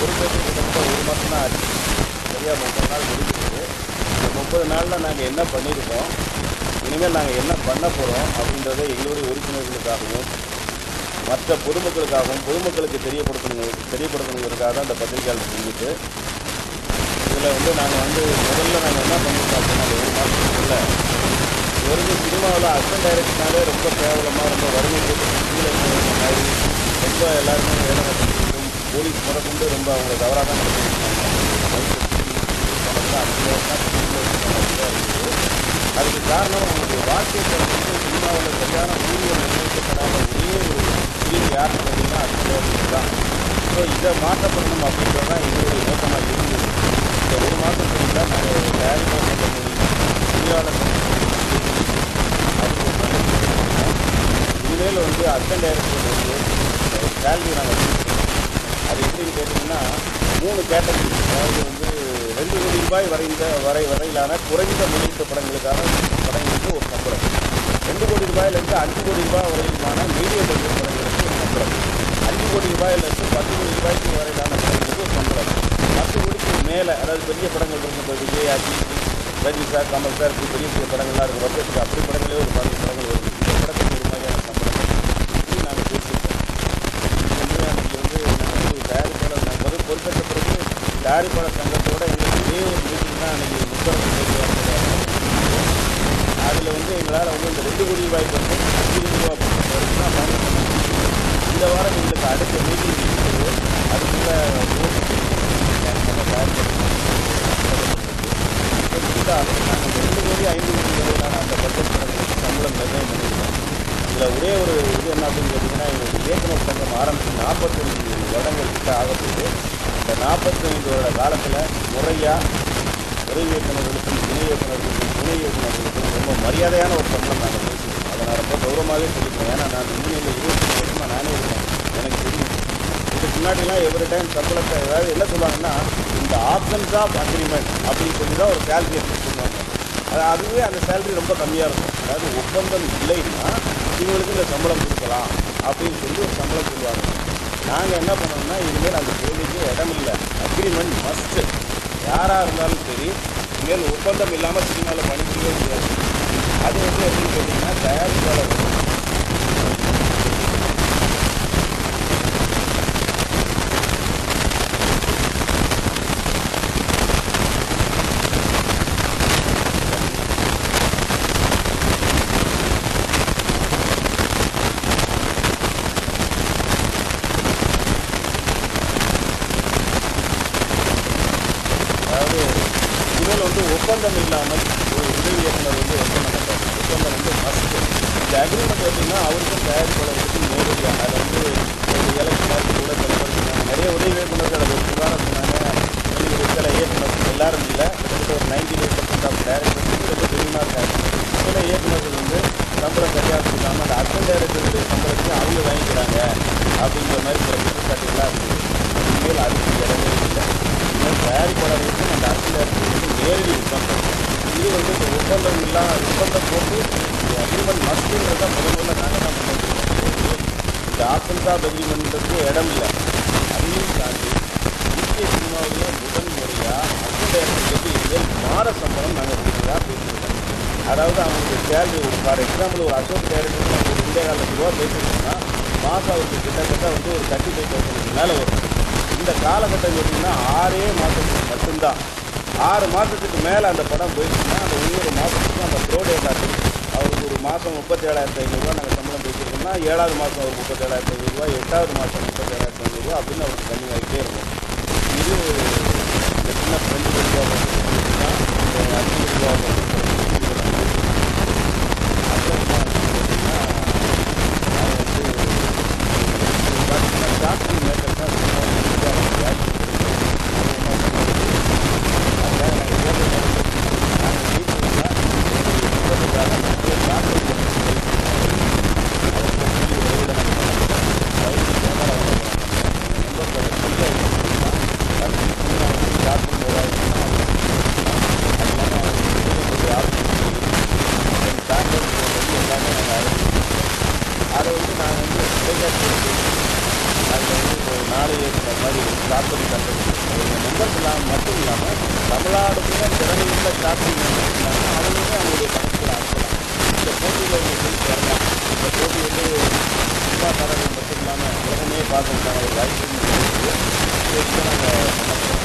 பொறுப்பேற்று கிட்டத்தட்ட 1 மாதம் தான் ஆச்சு. சரியா 30 நாள் முடிஞ்சிருக்கு. இந்த 30 நாளில் நாங்கள் என்ன பண்ணியிருக்கோம், இனிமேல் நாங்கள் என்ன பண்ண போகிறோம் அப்படின்றத எங்களுடைய உறுப்பினர்களுக்காகவும் மற்ற பொதுமக்களுக்காகவும் பொதுமக்களுக்கு தெரியப்படுத்தணுங்கிறதுக்காக தான் இந்த பத்திரிகையாளர் செஞ்சுட்டு இதில் நாங்கள் முதல்ல நாங்கள் என்ன பண்ணியிருக்கோம் அப்படின்னா அந்த 1 மாதத்துக்குள்ள இதுவரைக்கும் சினிமாவில் அசிஸ்டன்ட் டைரக்டர்னாலே ரொம்ப கேவலமாக ரொம்ப வறுமை கீழே மாதிரி ரொம்ப எல்லாருமே வேலை நடத்திருக்கும். போலீஸ் முதற்கொண்டு ரொம்ப அவங்க தவறாக தான் நடத்திருக்காங்க. அதுக்கு காரணம் அவங்களுடைய வாழ்க்கை தரத்துக்கு சினிமாவில் சரியான ஊழியர் நிர்ணயிக்கப்படாத ஒரே ஒரு பிரிவு யாருன்னு பார்த்தீங்கன்னா அசிஸ்டன்ட் தான். ஸோ இதை மாற்றப்படணும் அப்படின்றது தான் எங்களுடைய நோக்கமாக இருந்தது. இந்த 1 மாதத்துக்கு தான் நாங்கள் தயாரிப்பாளர் பொறியாளர் இனிமேல் அசிஸ்டன்ட் டைரக்டர் சேலரி நாங்கள் அது எப்படின்னு கேட்டிங்கன்னா 3 கேட்டகரி. அதாவது 2 கோடி ரூபாய் வரையிலான குறைந்த முதலீட்டு படங்களுக்கு ஒரு சம்பளம், 2 கோடி ரூபாயிலிருந்து 5 கோடி ரூபாய் வரையிலான மீடியம் பட்ஜெட் படங்களுக்கு ஒரு சம்பளம், 5 கோடி ரூபாயிலிருந்து 10 கோடி ரூபாய்க்கு வரையிலான படங்களுக்கு ஒரு சம்பளம், 10 கோடிக்கு மேலே அதாவது பெரிய படங்கள் இருக்கும், விஜய், அஜித், ரஜினி சார், கமல் சார், இப்படி பெரிய படங்கள்லாம் இருக்கும். வருஷத்துக்கு அப்படி படங்களே ஒரு 10 படங்கள் வருது. இந்த படத்துக்கு ஒரு மாதிரியான சம்பளம் இப்படி நாங்கள் பேசியிருக்கோம். அன்றைக்கி தயாரிப்பாளர் நாங்கள் பொறுப்பேற்ற பிறகு தயாரிப்பாளர் சங்கத்தோடு எங்களுக்கு இதே ஒரு மீட்டிங் தான் அன்றைக்கி முப்பது அதில் எங்களால் இந்த 2 கோடி ரூபாய்க்கு 5 கோடி ரூபாய் வரைக்கும் தான் பயணம் பண்ண முடியும். இந்த வாரம் எங்களுக்கு அடுத்த மீட்டிங் இருக்குது. அதுக்குள்ள நாங்கள் 2 கோடி 5 கோடி வரையிலான அந்த பட்ஜெட் சம்பளம் நிர்ணயம் பண்ணியிருக்கோம். இதில் ஒரே ஒரு இது என்ன அப்படின்னு கேட்டிங்கன்னா, எங்களுக்கு இயக்குனர் சங்கம் ஆரம்பித்து 45 வருடங்கள் கிட்ட ஆகப்போது. இந்த 45 வருட காலத்தில் முறையாக உதவி இயக்குநர்களுக்கும் துணை இயக்குநர்களுக்கும் ரொம்ப மரியாதையான ஒரு சம்பளம் நாங்கள் பேசுவோம். அதை நான் ரொம்ப கௌரவமாகவே சொல்லிப்பேன். ஏன்னா நான் இன்ஜினியரில் 25 வருஷமாக நானே இருக்கேன், எனக்கு தெரியும். இதுக்கு முன்னாடிலாம் எவ்ரி டைம் சம்பளத்தை ஏதாவது என்ன சொல்லுவாங்கன்னா, இந்த ஆப்ஷன்ஸ் ஆஃப் அக்ரிமெண்ட் அப்படின்னு சொல்லி தான் ஒரு சேலரி எடுத்து சொல்லுவாங்க. அதுவே அந்த சேலரி ரொம்ப கம்மியாக இருக்கும். அதாவது ஒப்பந்தம் இல்லைன்னா இவங்களுக்கு இந்த சம்பளம் கொடுக்கலாம் அப்படின்னு சொல்லி ஒரு சம்பளம் சொல்லுவாங்க. நாங்கள் என்ன பண்ணோம்னா, இனிமேல் அந்த கேள்விக்கு இடம் இல்லை, அக்ரிமெண்ட் மஸ்ட்டு. யாராக இருந்தாலும் சரி, இனிமேல் ஒப்பந்தம் இல்லாமல் சினிமாவில் பணிக்கவே முடியாது. அது எப்படின்னு கேட்டிங்கன்னா, தயாரிப்பாளர் ஒப்பந்தம் இல்லாமல் ஒரு உதவி இயக்குனர் ஒப்பந்தம் பண்ணுறாங்க. ஒப்பந்தம் மஸ்ட்டு. இந்த அக்ரிமெண்ட் எப்படின்னா அவருக்கும் தயாரிப்பாளர்களுக்கும் நேரடியாக அதில் ஒரு எலக்ஷன் கூட செலவழிக்கிறாங்க. நிறைய உதவி இயக்குநர்கள் அதை ஒரு உதாரணம் சொன்னாங்க. சில இயக்குநர்கள் எல்லாரும் இல்லை, கிட்டத்தட்ட ஒரு 95% ஆஃப் டைரக்டர்ஸ் ரொம்ப தெரியுமா இருக்காங்க. சில இயக்குநர்கள் சம்பளம் சரியாக கொடுக்காமல் அந்த அசிஸ்டன்ட் டைரக்டருடைய சம்பளத்தையும் அவங்க வாங்கிக்கிறாங்க அப்படிங்கிற மாதிரி சில குற்றச்சாட்டுகளாக இருக்குது. இனிமேல் அதுக்கு இடமே இல்லை. இனிமேல் தயாரிப்பாளர்களுக்கும் அந்த அசிஸ்டன்ட் டைரக்டர்களுக்கும் நேரடி ஒப்பந்தம். இது இந்த ஒப்பந்தம் போட்டு அக்ரிமெண்ட் மஸ்ட்டுங்கிறத முதல்ல நாங்கள் தான் பண்ணிருக்கோம். இந்த ஆப்ஷன்ஸ் ஆஃப் அக்ரிமெண்ட்டுக்கு இடம் இல்லை. அதையும் தாண்டி இந்திய சினிமாவிலேயே முதல் முறையாக அசிஸ்டன்ட் டைரக்டருக்கு இனிமேல் மாத சம்பளம் நாங்கள் கொடுத்ததாக பேசியிருக்கோம். அதாவது அவங்களுக்கு சேலரி ஃபார் எக்ஸாம்பிள் ஒரு அசோசியேட் டைரக்டர் ஒரு 2,50,000 ரூபா பேசியிருக்கோம்னா மாதம் அவருக்கு கிட்டத்தட்ட ஒரு 35,000 மேலே வரும். இந்த காலகட்டம் கேட்டிங்கன்னா 6 மாதத்துக்கு மட்டும்தான். 6 மாதத்துக்கு மேலே அந்த படம் போயிடுச்சுன்னா அந்த ஒவ்வொரு மாதத்துக்கும் அந்த ப்ரோடேட் ஆகுது. அவருக்கு ஒரு மாதம் 37,500 நாங்கள் சம்பளம் பேசியிருக்கோம்னா 7வது மாதம் ஒரு 37,500, 8வது மாதம் 37,500 அப்படின்னு அவருக்கு கம்மியாகிட்டே இருக்கும். இது இந்த சின்ன 2 ரூபா இந்த 5 ரூபா டாக்டர் மேக்கர் தான் ஸ்டார்ட் பண்ணுறது மெம்பர்ஸ் இல்லாமல் மட்டும் இல்லாமல் தமிழ்நாடுக்குமே திறமையுள்ள ஸ்டார்டிங் மெம்பர்ஸ் இல்லாமல் அவங்களுமே அவங்களுடைய கணக்குகளை அனுப்பலாம். இந்த போட்டியில் அவங்க போய் சேரலாம். இந்த போட்டி வந்து சினிமாக்காரர்கள் மட்டும் இல்லாமல் உலகமே பார்க்கறதுக்கான ஒரு வாய்ப்பு இருக்குது. இதை நாங்கள் பண்ண போகிறோம்.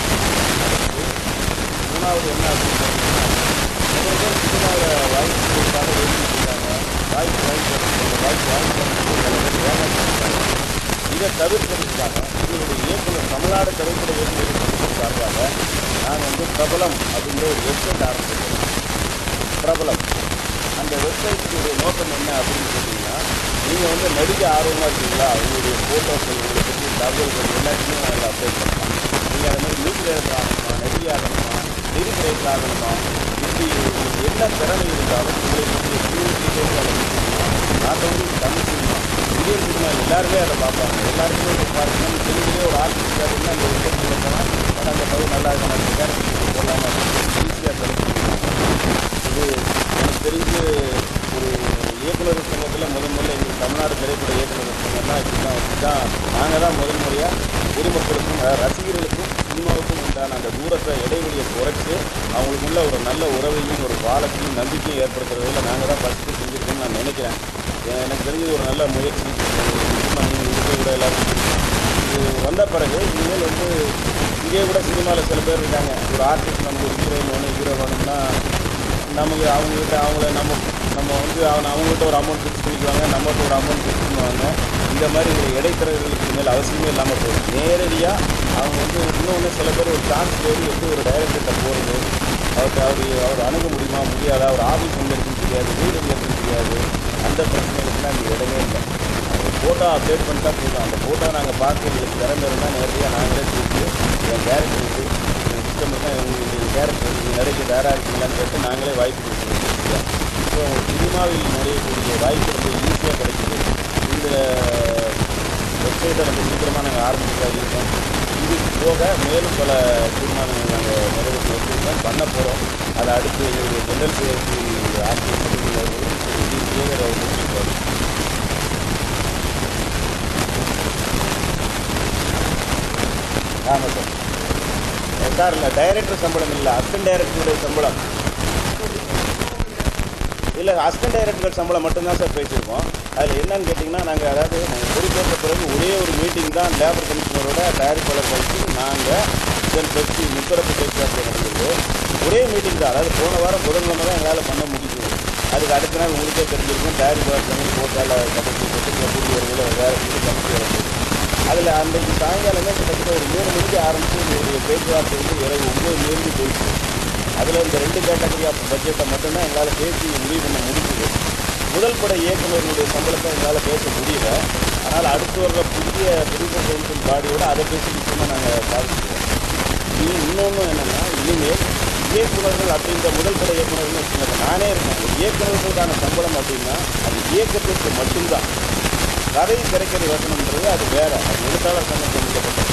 மூணாவது என்ன அப்படின்னு பார்த்தீங்கன்னா, நிறைய பேர் சினிமாவில் வாய்ப்புகளுக்காக எழுதிட்டுருக்காங்க. வாய்ப்பு வாங்கிக்கிறதுக்கு ஏமாற்றிருக்காங்க. இதை தவிர்க்கிறதுக்காக இதனுடைய இயக்குனர் தமிழ்நாடு திரைப்பட இயக்குநர் சங்கத்தின் சார்பாக நாங்கள் வந்து பிரபலம் அப்படின்ற ஒரு வெப்சைட் ஆரம்பிச்சிருக்கோம். பிரபலம் அந்த வெப்சைட்டுடைய நோக்கம் என்ன அப்படின்னு கேட்டிங்கன்னா, நீங்கள் வந்து நடிக்க ஆர்வமாக இருக்கீங்களா, உங்களுடைய ஃபோட்டோக்கள் உங்களை பற்றி தகவல்கள் எல்லாத்தையுமே அதில் அப்டேட் பண்ணலாம். நீங்கள் அது மாதிரி மியூசிக் டைரக்டர் ஆகணுமா, நடிகை ஆகணுமா, லிரிக் ரைட்டர் ஆகணுமா, இப்படி உங்களுக்கு என்ன திறமை இருந்தாலும் உங்களை பற்றிய டீட்டெயில்ஸ் அதை கொடுத்துக்கலாம். Not only Tamil cinema, Indian cinema எல்லாருமே அதை பார்ப்பாங்க. எல்லாருக்குமே இப்போ பார்த்தீங்கன்னா தெலுங்குலேயே ஒரு ஆர்டிஸ்ட் அப்படின்னா அந்த வெப்சைட் போனால் பட் அந்த பகுதி நல்லா இருக்கும், அந்த கேரக்டர் போடலாமா அப்படின்னு ஈஸியாக கிடைக்கும். இது எனக்கு தெரிஞ்சு ஒரு இயக்குநர் சங்கத்தில் முதல்ல எங்கள் தமிழ்நாடு திரைப்பட இயக்குநர் சங்கம்னா இப்படி தான் நாங்கள் தான் முதல் முறையாக பொதுமக்களுக்கும் ரசிகர்களுக்கும் சினிமாவுக்கும் உண்டான அந்த தூரத்தை இடைவெளியை குறைச்சி அவங்களுக்குள்ள ஒரு நல்ல உறவையும் ஒரு பாலத்தையும் நம்பிக்கையும் ஏற்படுத்துறதில் நாங்கள் தான் ஃபஸ்ட்டு செஞ்சுருக்கோம்னு நான் நினைக்கிறேன். எனக்கு தெரிஞ்சது ஒரு நல்ல முயற்சி. நிச்சயமாக நீங்கள் இதுக்கு கூட எல்லாரும் இது வந்த பிறகு இனிமேல் வந்து இங்கே கூட சினிமாவில் சில பேர் இருக்காங்க. ஒரு ஆர்டிஸ்ட் நமக்கு ஒரு ஹீரோயின் வேணும், ஹீரோ வேணும்னா நமக்கு அவங்ககிட்ட நம்ம வந்து அவங்ககிட்ட ஒரு அமௌண்ட் ஃபிக்ஸ் பண்ணிக்குவாங்க, நம்மகிட்ட ஒரு அமௌண்ட் ஃபிக்ஸ் பண்ணுவாங்க. இந்த மாதிரி இடைத்தரகர்களுக்கு மேல் அவசியமே இல்லாமல் போகும். நேரடியாக அவங்க வந்து இன்னொன்று சில பேர் ஒரு சான்ஸ் தேடி எப்படி ஒரு டைரக்டர்கிட்ட போகிறது, அவர் அணுக முடியுமா முடியாதா, ஒரு ஆஃபீஸ் எங்கே இருக்குன்னு தெரியாது, வீடு எங்கே இருக்குன்னு தெரியாது. அந்த பிரச்சனைகளுக்குலாம் இங்கே இடமே இல்லை. அந்த ஃபோட்டோ அப்டேட் பண்ணிட்டா போதும். அந்த ஃபோட்டோ நாங்கள் பார்த்து எங்களுக்கு திறமை இருந்தால் நேரடியாக நாங்களே கூப்பிட்டு என் கேரக்டருக்கு சிஸ்டம் தான் எங்களுக்கு கேரக்டர் நீங்கள் நடிக்க தயாராக இருக்கீங்களான்னு கேட்டு நாங்களே வாய்ப்பு கொடுக்குறோம். ஸோ சினிமாவில் நுழையக்கூடிய வாய்ப்பு ரொம்ப ஈஸியாக கிடைக்குது. இந்த வெப்சைட்டை ரொம்ப சீக்கிரமாக நாங்கள் ஆரம்பிச்சுதான் இருக்கோம். இது போக மேலும் பல தீர்மானங்கள் நாங்கள் நிறைவேற்றி வச்சுருக்கோம், பண்ண போகிறோம். அதை அடுத்து எங்களுடைய ஜெனரல் சேஃப்டி ஆசிரியர் அவர்களும் சேகர் அவர்களும் சொல்லுவார். ஆமாம் சார். சார் இல்லை டைரக்டர் சம்பளம் இல்லை, அசிஸ்டன்ட் டைரக்டருடைய சம்பளம் இல்லை, அசிஸ்டன்ட் டைரக்டர் சம்பளம் மட்டும்தான் சார் பேசியிருக்கோம். அதில் என்னன்னு கேட்டிங்கன்னா, நாங்கள் பொறுப்பேற்ற பிறகு ஒரே ஒரு மீட்டிங் தான் லேபர் கமிஷனரோட தயாரிப்பாளர் கழிச்சு நாங்கள் பெஸ்டி முத்தரப்பு பேச்சுவார்த்தை நடந்தது. ஒரே மீட்டிங் தான். அதாவது போன வாரம் புதன்கிழமை தான் எங்களால் பண்ண முடியுது. அதுக்கு அடுத்த நாள் உங்களுக்கே தெரிஞ்சிருக்கும் தயாரிப்பாளர் கமிட்டி போட்டால் கமிட்டி போட்டு கூடியவர்களை வேறு கமிட்டி வரப்போகுது. அதில் அன்றைக்கு சாயங்காலமே கிட்டத்தட்ட ஒரு 3 மணிக்கு ஆரம்பித்து எங்களுடைய பேச்சுவார்த்தை வந்து இரவு 9 மணிக்கு போயிடுச்சு. அதில் இந்த 2 கேட்டகரி ஆஃப் பட்ஜெட்டை மட்டும்தான் எங்களால் பேசி முடிவு பண்ண முடிஞ்சுது. முதல் பட இயக்குநர்களுடைய சம்பளத்தை எங்களால் பேச முடியல. அதனால் அடுத்து வர்ற புதிய ப்ரொடியூசர் கவுன்சில் பாடியோட அதை பேசி நிச்சயமாக நாங்கள் சாதிச்சிருக்கோம். இன்னொன்று என்னென்னா, இனிமேல் இயக்குநர்கள் அப்படின்ற முதல் பட இயக்குநர்கள்னு வச்சுக்கோங்க, நானே இருக்கேன். இயக்குநர்களுக்கான சம்பளம் அப்படின்னா அது இயக்கத்திற்கு மட்டும்தான். கதை திரைக்கதை வசனம்ன்றது அது வேறு, அது எழுத்தாளர் சங்கத்தில் முடிக்கப்பட்டது.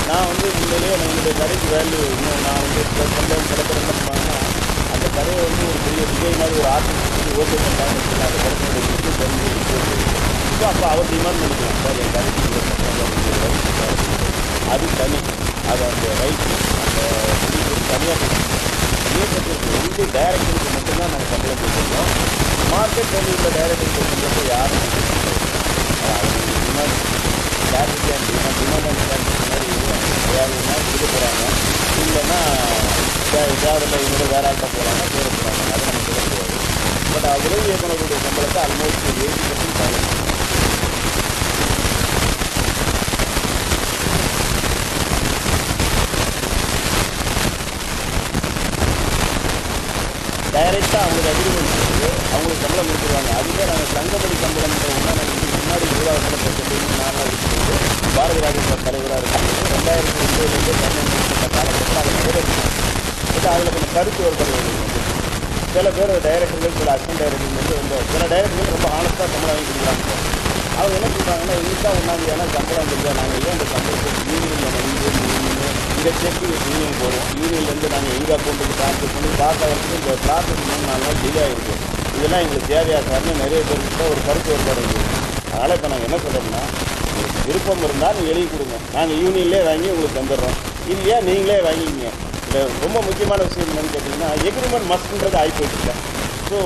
நான் வந்து உண்மையிலேயே என்னுடைய கதைக்கு வேல்யூ இன்னும் நான் வந்து சம்பளம் கிடைக்கிற என்ன பண்ணுவாங்கன்னா, அந்த கதையை வந்து ஒரு பெரிய விஜய் மாதிரி ஒரு ஆர்டிஸ்ட் ஓகே பண்ணாங்க வச்சுக்கலாம். அந்த கதையினுடைய விஷயம் தெரிஞ்சு இப்போ அப்போ அவர் டிமாண்ட் பண்ணிக்கலாம், சார் என் கதைக்கு அது தனி. அது அந்த ரைட்டு அந்த தனியாக பேசுகிறோம். இயக்கத்திற்கு வந்து டைரக்டருக்கு மட்டும்தான் நாங்கள் சம்பளம் பேசுகிறோம். மார்க்கெட் வேல்யூ உள்ள டைரக்டருக்கு பேசுகிறப்ப யாரும் demand clarity and demand and clarity மாதிரி தேவைன்னா கொடுக்க போகிறாங்க. இல்லைன்னா தேவையில்லை இவங்க வேற ஆள்கிட்ட போகிறாங்க பேர போகிறாங்க. அதை நம்ம சொல்ல முடியாது. பட் உதவி இயக்குநர்களுடைய சம்பளத்தை ஆல்மோஸ்ட் 80% தரணும். டைரெக்டாக அவங்களுக்கு அக்ரிமெண்ட் இருக்குது, அவங்களுக்கு சம்பளம் கொடுத்துருவாங்க. அதுவே நாங்கள் சங்கப்படி சம்பளம்ன்ற ஒன்றா நாங்கள் இதுக்கு முன்னாடி 20 நாளாக இருக்கும்போது பாரதி ராஜேஸ்வர் தலைவராக இருக்கும்போது 2009 12 காலகட்டத்தில் அதை நிறைவேற்றணும். பட் அதில் கொஞ்சம் கருத்து வேறுபாடு. சில பேர் டைரக்டர்கள், சில அசிஸ்டன்ட் டைரக்டர்கள் வந்து ரொம்ப சில டைரக்டர்கள் ரொம்ப ஆனஸ்ட்டாக சம்பளம் வாங்கி கொடுக்குறாங்க. அவங்க என்ன சொல்கிறாங்கன்னா, இன்னைக்கு தான் ஒன்றாங்க ஏன்னா சம்பளம் கொடுத்தா நாங்கள் ஏன் அந்த சம்பளத்தை யூனியன் இதை செக்கு யூனியன் போடுவோம். யூனியன்லேருந்து நாங்கள் எங்கள் அக்கௌண்ட்டுக்கு ட்ரான்ஸ்ஃபர் பண்ணி பார்க்கறதுக்கு இந்த ப்ராசஸ் 3-4 நாள் டிலே ஆகிருக்கு. இதெல்லாம் எங்களுக்கு தேவையாக சார்னு நிறைய பேர்கிட்ட ஒரு கருத்து வேறுபாடு இருக்குது. அதனால் இப்போ நாங்கள் என்ன சொல்கிறோம்னா, விருப்பம் இருந்தால் நீங்கள் எழுதி கொடுங்க, நாங்கள் யூனியன்லேயே வாங்கி உங்களுக்கு தந்துடுறோம், இல்லையா நீங்களே வாங்கிக்கிங்க. இல்லை ரொம்ப முக்கியமான விஷயம் என்னென்னு கேட்டிங்கன்னா, எக்ரிமெண்ட் மஸ்ட்ன்றது ஆகி போயிட்டுருக்கேன். ஸோ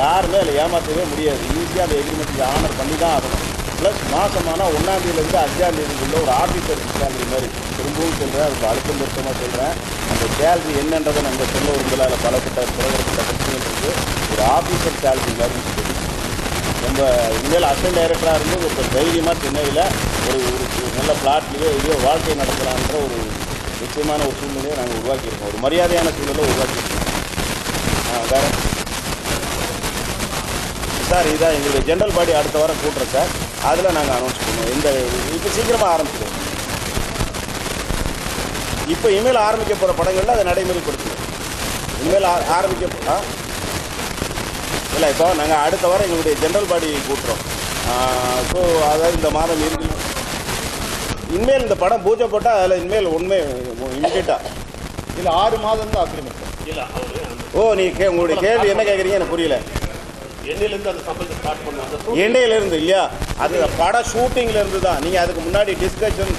யாருமே அதில் ஏமாற்றவே முடியாது. ஈஸியாக அந்த எக்ரிமெண்ட்டுக்கு ஆனர் பண்ணி தான் ஆகணும். ப்ளஸ் மாதமானால் 1ஆம் தேதியிலேருந்து 5ஆம் தேதிக்குள்ளே ஒரு ஆஃபீஸர் சேலரி மாதிரி திரும்பவும் சொல்கிறேன், அதுக்கு அழுத்தம் திருத்தமாக சொல்கிறேன். அந்த சேலரி என்னன்றதை நாங்கள் சொல்ல விரும்பல, அதில் பலப்பட்ட பிறகுப்பட்ட பிரச்சனைகள் இருக்குது. ஒரு ஆஃபீஸர் சேலரி மாதிரி நம்ம இனிமேல் அசிஸ்டன்ட் டைரக்டராக இருந்து ஒரு தைரியமாக சென்னையில் ஒரு ஒரு நல்ல பிளாட்லேயோ இல்லையோ வாழ்க்கை நடத்தலான்ற ஒரு நிச்சயமான ஒரு சூழ்நிலையை நாங்கள் உருவாக்கியிருக்கோம். ஒரு மரியாதையான சூழ்நிலை உருவாக்கியிருக்கோம். வேறு சார், இதான் எங்களுடைய ஜென்ரல் பாடி அடுத்த வாரம் கூட்டுறோம் சார். அதில் நாங்கள் அனௌன்ஸ் பண்ணுவோம். இப்போ சீக்கிரமாக ஆரம்பிச்சிடுவோம். இப்போ இனிமேல் ஆரம்பிக்க போகிற படங்களில் அதை நடைமுறைப்படுத்துவோம். இனிமேல் ஆரம்பிக்க இல்லை, இப்போ நாங்கள் அடுத்த வாரம் எங்களுடைய ஜென்ரல் பாடி கூட்டுறோம். ஸோ அதாவது இந்த மாதம் இருக்கு. இனிமேல் இந்த படம் பூஜை போட்டால் அதில் இனிமேல் உண்மை இமிடியேட்டாக இல்லை 6 மாதம் தான் அக்ரிமெண்ட். இல்லை ஓ, நீங்கள் உங்களுடைய கேள்வி என்ன கேட்குறீங்க எனக்கு புரியல. எண்ணிலேருந்து அந்த சம்பளத்தை ஸ்டார்ட் பண்ணுவாங்க. எண்டையிலேருந்து இல்லையா, அது படம் ஷூட்டிங்லேருந்து தான். நீங்கள் அதுக்கு முன்னாடி டிஸ்கஷன்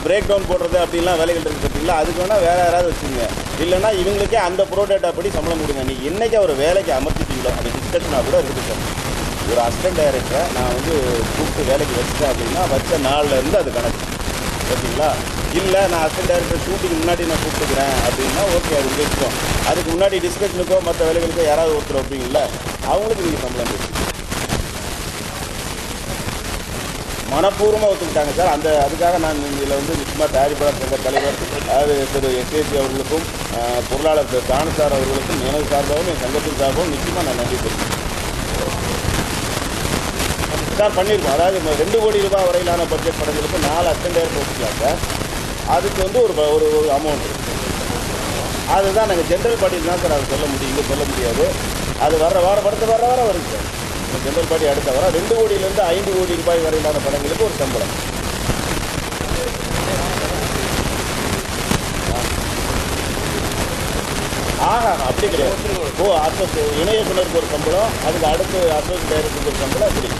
பிரேக் டவுன் போடுறது அப்படின்லாம் வேலைகள் இருக்குது பார்த்தீங்களா, அதுக்கு வேணால் வேறு யாராவது வச்சுங்க. இல்லைனா இவங்களுக்கே அந்த ப்ரோடேட்டா படி சம்பளம் கொடுங்க. நீங்கள் என்றைக்கு ஒரு வேலைக்கு அமர்த்திட்டீங்களோ அது டிஸ்கஷனாக கூட இருக்குது சார். ஒரு அசிஸ்டன்ட் டைரக்டரை நான் வந்து கூப்பிட்டு வேலைக்கு வச்சுட்டேன் அப்படின்னா வச்ச நாள்லேருந்து அது கணக்கு, ஓகேங்களா. இல்லை நான் அசிஸ்டன்ட் டைரக்டர் ஷூட்டிங் முன்னாடி நான் கூப்பிட்டுக்கிறேன் அப்படின்னா ஓகே, அது வச்சுக்கோம். அதுக்கு முன்னாடி டிஸ்கஷனுக்கோ மற்ற வேலைகளுக்கோ யாராவது ஒருத்தர் வைப்பீங்களா, அவங்களுக்கு நீங்கள் சம்பளம் பேசுங்க. மனப்பூர்வமாக ஒத்துக்கிட்டாங்க சார். அதுக்காக நான் இதில் வந்து நிச்சயமாக தயாரிப்பாளர் சங்க தலைவர் அதாவது திரு எஸ்ஏசி அவர்களுக்கும் பொருளாளர் திரு தானு சார் அவர்களுக்கும் எனது சார்பாகவும் என் சங்கத்தின் சார்பாகவும் நிச்சயமாக நான் நன்றி தெரிவிக்கிறேன் சார். பண்ணியிருக்கோம். அதாவது 2 கோடி ரூபாய் வரையிலான பட்ஜெட் படங்களுக்கு 4 அசிஸ்டன்ட் டைரக்டர் ஒத்துக்கலாம் சார். அதுக்கு வந்து ஒரு அமௌண்ட் அதுதான் நாங்கள் ஜென்ரல் பாடியில் தான் சார் அதை சொல்ல முடியும், இங்கே சொல்ல முடியாது. அது வர படத்து வர வருது சார். ஜென்ரல் பாடி அடுத்த வர 2 கோடியிலேருந்து 5 கோடி ரூபாய் வரையிலான படங்களுக்கு ஒரு சம்பளம். அப்படி கிடையாது. இணை இயக்குனருக்கு ஒரு சம்பளம், அதுக்கு அடுத்து அசோசியேட் டைரக்டருக்கு ஒரு சம்பளம். அப்படி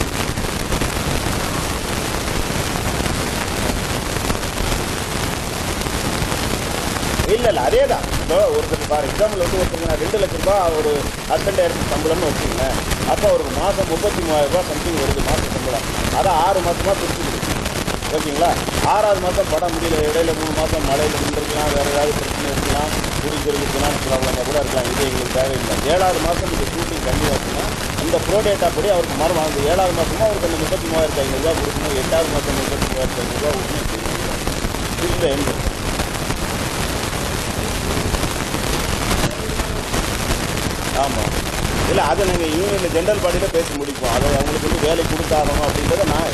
இல்லை அதே தான். இப்போ ஒருத்தர் ஃபார் எக்ஸாம்பிள் வந்து ஒருத்தருக்கு நான் 2 லட்ச ரூபா ஒரு அசிஸ்டன்ட் டைரக்டர் சம்பளம்னு வச்சுக்கோங்களேன். அப்போ அவருக்கு மாதம் 33,000 ரூபா சம்திங் வருது மாத சம்பளம். அதை 6 மாதமாக பிரிச்சுக்கிது, ஓகேங்களா. 6வது மாதம் படம் முடியல, இடையில 3 மாதம் மழையில் நின்றுருக்கலாம், வேறு ஏதாவது பிரச்சனை இருக்கலாம், குடிக்கிறதுக்கு ஃபினான்ஸ் ப்ராப்ளமாக கூட இருக்கலாம். இது எங்களுக்கு தேவையில்லை. 7வது மாதம் இந்த ஷூட்டிங் கம்மியாக இருக்குன்னா இந்த ப்ரோடேட்டா படி அவருக்கு மரம் அந்த 7வது மாதமாக அவருக்கு அந்த 33,500 ரூபா கொடுக்கணும். 8வது மாதம் 33,500 ரூபா கொடுக்கணும். இல்லை என்று ஆமாம். இல்லை அதை நாங்கள் யூனியனில் ஜென்ரல் பாடியில் பேசி முடிப்போம். அதை அவங்களுக்கு வந்து வேலை கொடுத்தாகணும் அப்படின்றத நான்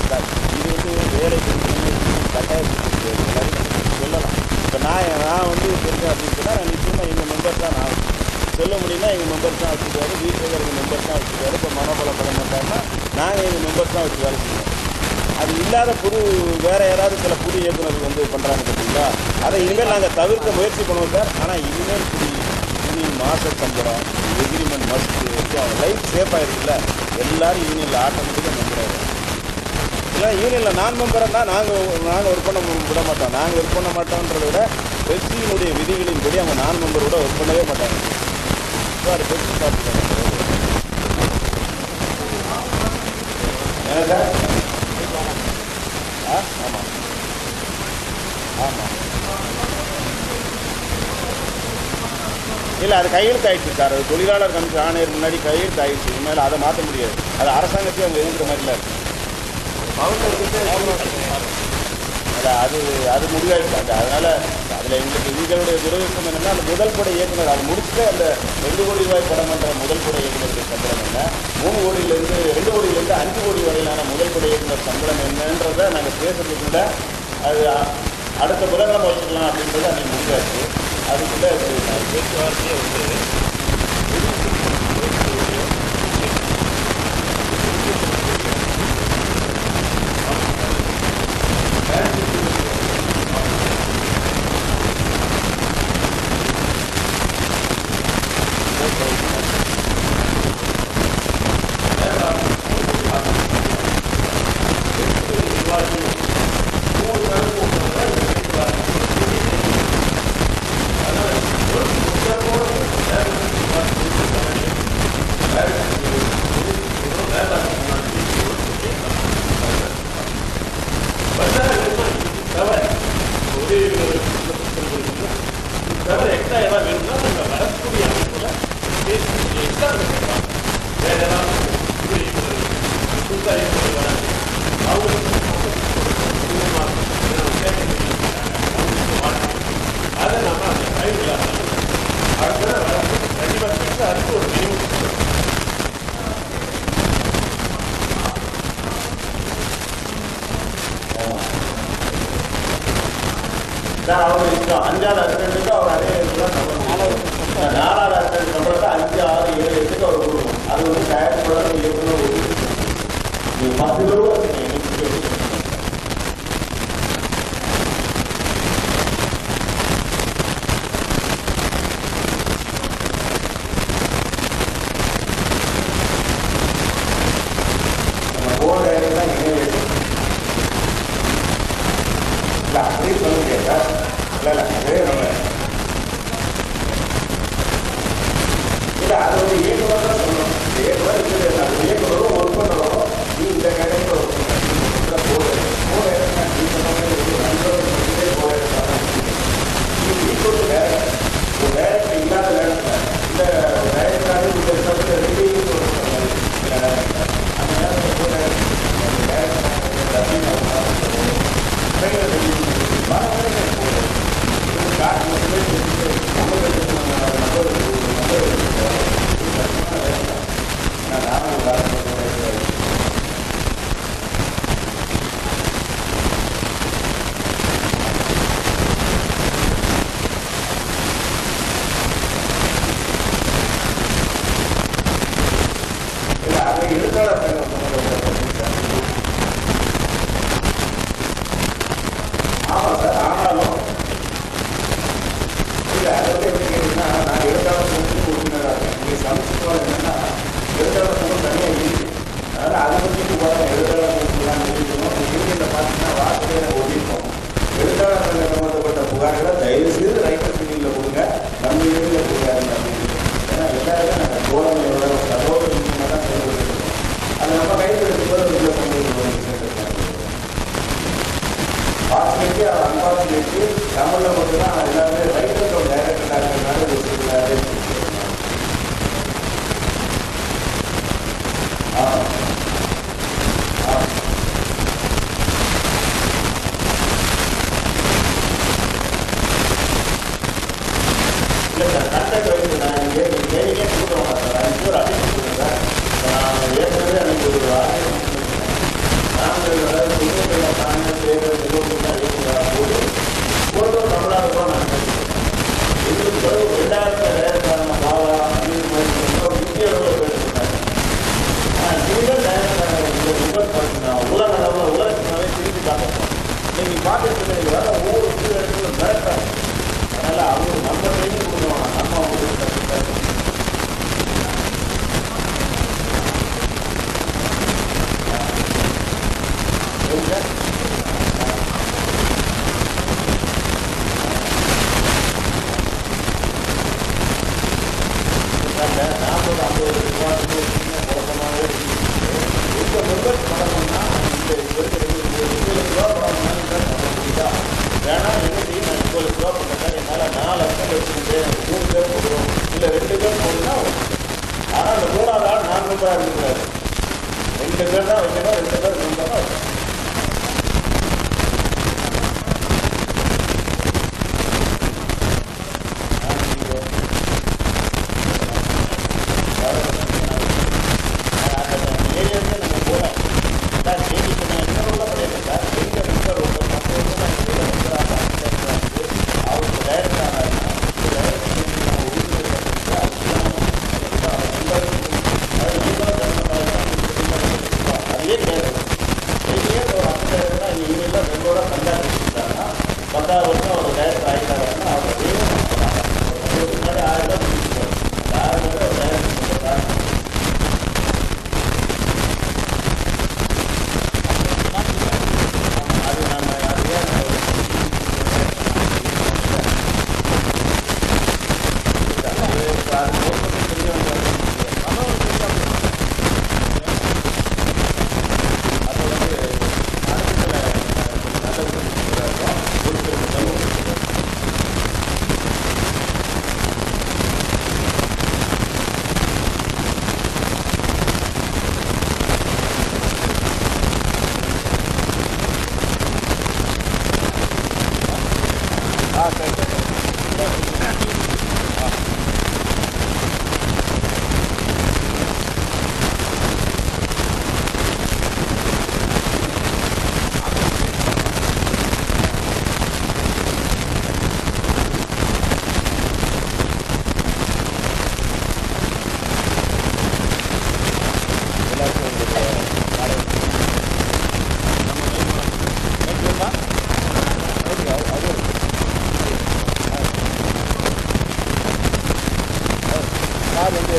இது வந்து வேலை கொடுக்கணும் கட்டாயம் சொல்லலாம். இப்போ நான் வந்து இருக்கேன் அப்படின்னு சொன்னால் நான் நிச்சயமாக எங்கள் மெம்பர்ஸ் தான் நான் சொல்ல முடியும்னா எங்கள் மெம்பர்ஸ் தான் வச்சுருக்காரு, வீட்டில் இருக்கிற மெம்பர்ஸ் தான் வச்சுருக்காரு. இப்போ மனோபல படம் பண்ணுறாங்கன்னா நாங்கள் எங்கள் மெம்பர்ஸ் தான் வச்சு வேலை செய்வோம். அது இல்லாத வேறு யாராவது சில புது இயக்குநர்கள் வந்து பண்ணுறாங்க பார்த்தீங்களா, அதை இனிமேல் நாங்கள் தவிர்க்க முயற்சி பண்ணுவோம் சார். ஆனால் இனிமேல் யூனியன் மாத சம்பளம் எக்ரிமெண்ட் மஸ்ட்டு வச்சு அவங்க லைஃப் சேஃபாக இருக்குல்ல, எல்லோரும் யூனியனில் ஆட்டோமேட்டிக்காக மெம்பர் ஆகிடும். இல்லை யூனியனில் நான் மெம்பராக தான் நாங்கள் ஒர்க் பண்ண விட மாட்டோம். நாங்கள் ஒர்க் பண்ண மாட்டோன்றதை விட பெஸ்டியினுடைய விதிகளின்படி அவங்க நான் மெம்பரோட ஒர்க் பண்ணவே மாட்டாங்க. ஸோ அது பெஸ்ட் பார்த்துக்காங்க சார். ஆமாம் ஆமாம். இல்லை அது கையெழுத்து ஆகிடுச்சு சார். அது தொழிலாளர் கமிஷன் ஆணையர் முன்னாடி கையெழுத்து ஆகிடுச்சு. இனிமேல் அதை மாற்ற முடியாது. அது அரசாங்கத்தையும் அவங்க எழுதுகிற மாதிரிலாம் இருக்குது. அது முடிவாயிடுச்சு. அதனால் அதில் எங்களுக்கு எங்களுடைய துரதிருஷ்டம் என்னென்னா அந்த முதல் பட இயக்குனர் அது முடிச்சுட்டு அந்த 2 கோடி ரூபாய் படம் பண்ணுற முதல் பட இயக்குனருடைய சம்பளம் என்ன, 3 கோடியிலேருந்து 2 கோடியிலேருந்து 5 கோடி வரையிலான முதல் பட இயக்குனர் சம்பளம் என்னன்றதை நாங்கள் பேசுறதுக்குள்ள அது அடுத்த புதன்கிழமை வச்சுக்கலாம் அப்படின்றது அன்றைக்கி முடிஞ்சாச்சு. அதுக்குள்ளே பேச்சுவார்த்தையே வந்து 5வது அசிஸ்டண்ட்டுக்கு அவர் அதே இதுதான் சம்பளம். 4வது அசிஸ்டண்ட் சம்பளத்தை 5, 6, 7, 8க்கு அவர் கொடுக்கணும். அது வந்து தயாரிப்பாளர் இயக்குனர் ஒதுக்கி நீ 10 ரூபா அப்படியே சொல்ல முடியாதா? இல்லை அதே நம்ம இல்லை அது வந்து இயக்குனர் தான் சொல்லணும். இயக்குனர் இருக்குது, அது இயக்குனரும் ஒர்க் பண்ணுறோம். நீ இந்த கேரக்டர் ஒர்க் பண்ணுற போடு நீ சொன்ன மாதிரி போராட்டம் நீ ஈக்குவல் வேற ஒரு டேரக்டர் இல்லாத நேரத்தில் இந்த டேரக்டராக இந்த இடத்துல ரிலீஸ் அந்த நேரத்தில் போராட்டம் ஆமாம் சார். ஆனாலும் இல்லை அதை வந்து எப்படி கேட்டீங்கன்னா நான் எழுத்தாளர் சங்கத்துக்கு உறுப்பினராக இருக்கேன். நீங்கள் சமைச்சுக்குவாங்க என்னென்னா எழுத்தாளர் சங்கம் தனியாக இருக்குது. அதனால் அதை பற்றி போகிற எழுத்தாளர் சங்கத்துலாம் நிறுத்தணும். யூனியனில் பார்த்தீங்கன்னா வாசலையை ஓடிப்போம். எழுத்தாளர் சங்கம் சம்மந்தப்பட்ட புகார்களை தயவுசெய்து ரைட்டர் யூனியனில் கொடுங்க, நம்ம யூனியனில் கொடுக்காதுங்க அப்படின்னு. ஏன்னா எல்லாருமே நாங்கள் தோழமையோட சகோதர யூனியனாக தான் செயல்பட்டு அதை நம்ம கையில் எடுத்துக்கொள்ள பாசிலேட்டு அன்பாசிலேட்டு தமிழில் மட்டும்தான் எல்லாமே ரைட்டரோட டைரக்டராக இருக்கிறதுனால வச்சுருக்காரு. இல்லை சார் கண்டக்ட் வந்து நான் தேனிக்கே கொடுக்குறோம் சார். 5 பேர் அதிகம் கொடுக்குறேன் சார். நான் ஏற்கனவே எனக்கு ஒரு ஆர்டர் நாங்கள் அதாவது புதுமைகளை தாங்க தேவை நிறுவனம் போது ஒரு தமிழாக கூட நாங்கள் எங்களுக்கு பிறகு 2000 பாவா இந்த மாதிரி இந்திய அளவில் பேசிட்டாங்க. நீங்கள் உலக அளவில் உலகத்தினாலே திரும்பி பார்க்கணும். நீங்கள் பார்த்துட்டு வர ஒவ்வொரு புது இடத்துல மிரட்டாங்க. அதனால் அவங்க நம்ம ட்ரைனிங் கொடுக்கணும். நம்ம அவங்களுக்கு கற்றுக்காங்க. வேணா என்ன செய்யும், நான் 20 ரூபா பண்ணேன், என்னால் 4 லட்சம் வச்சுக்கிட்டேன், 3 பேர் போடுவோம், இல்லை 2 பேர் போடுன்னா. ஆனால் அந்த 3வது ஆள் 4 ரூபாய் இருக்கக்கூடாது. 2 பேர் தான் வைக்கணும், 2 பேர் இருந்தால் தான் வைக்கணும்.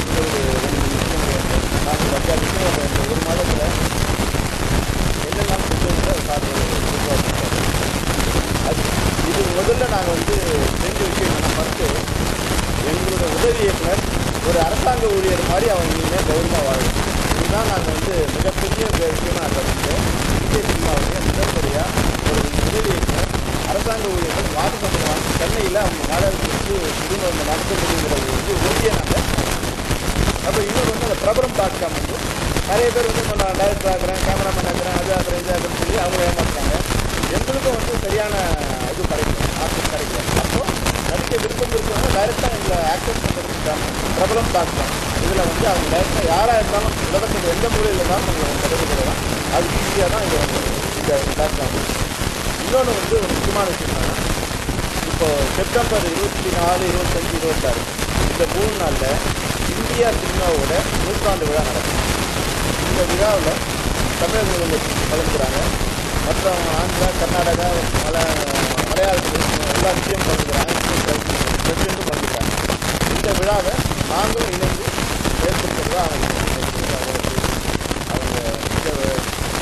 ஏற்கனவே ஒரு 2 விஷயம் நாங்கள் வந்தாலுமே அந்த ஒரு மாதத்தில் என்னெல்லாம் செஞ்சோம்னு சார் அது இது முதல்ல நாங்கள் வந்து செஞ்ச விஷயம் என்னென்னா ஃபஸ்ட்டு எங்களோட உதவி இயக்குனர் ஒரு அரசாங்க ஊழியர் மாதிரி அவங்க இனிமேல் கௌரவமாக வாழும். இதுதான் நாங்கள் வந்து மிகப்பெரிய விஷயமாக நான் கருதுகிறேன். இந்திய சினிமாவுடைய முதல் முறையாக ஒரு உதவி இயக்குனர் அரசாங்க ஊழியர்கள் வாக்கு சம்பளம் சென்னையில் அவங்க நாடகத்துக்கு குடும்ப நடத்த முடியுங்கிறது வந்து உறுதியை நாங்கள். அப்போ இன்னொரு வந்து அந்த பிரபலம்.com வந்து நிறைய பேர் வந்து நான் டைரக்டர் ஆகிறேன், கேமராமேன் ஆகிறேன், அது ஆகிறேன், இது ஆகிறேன்னு சொல்லி அவங்க ஏமாற்றுறாங்க. எங்களுக்கும் வந்து சரியான இது கிடைக்கும், ஆப்ஷன் கிடைக்கல. அப்போது நடிக்க விருப்பம் இருக்கிறவங்க டைரெக்டாக எங்களை ஆக்சஸ் பண்ணுறதுக்கான பிரபலம்.com இதில் வந்து அவங்க டைரெக்டாக யாராக இருந்தாலும் உலகத்தில் எந்த மூலையில் இருந்தாலும் அவங்க தொடர்பு கொள்ளலாம். அது ஈஸியாக தான் இது வந்து இந்த பிளாட்ஃபார்ம். இன்னொன்று வந்து ஒரு முக்கியமான விஷயம் என்னன்னா, இப்போது செப்டம்பர் 24, 25, 26 இந்த 3 நாளில் இந்தியா சினிமாவோட 100ஆண்டு விழா நடக்கும். இந்த விழாவில் தமிழக முதலமைச்சர் கலந்துக்கிறாங்க, மற்றும் ஆந்திரா, கர்நாடகா, மலையாளத்தில் எல்லா விஷயம் கலந்துக்கிறாங்க, பிரசிடென்ட்டும் கலந்துக்கிறாங்க. இந்த விழாவை நாங்களும் இணைந்து ஏற்படுத்துறதா அவங்க இந்த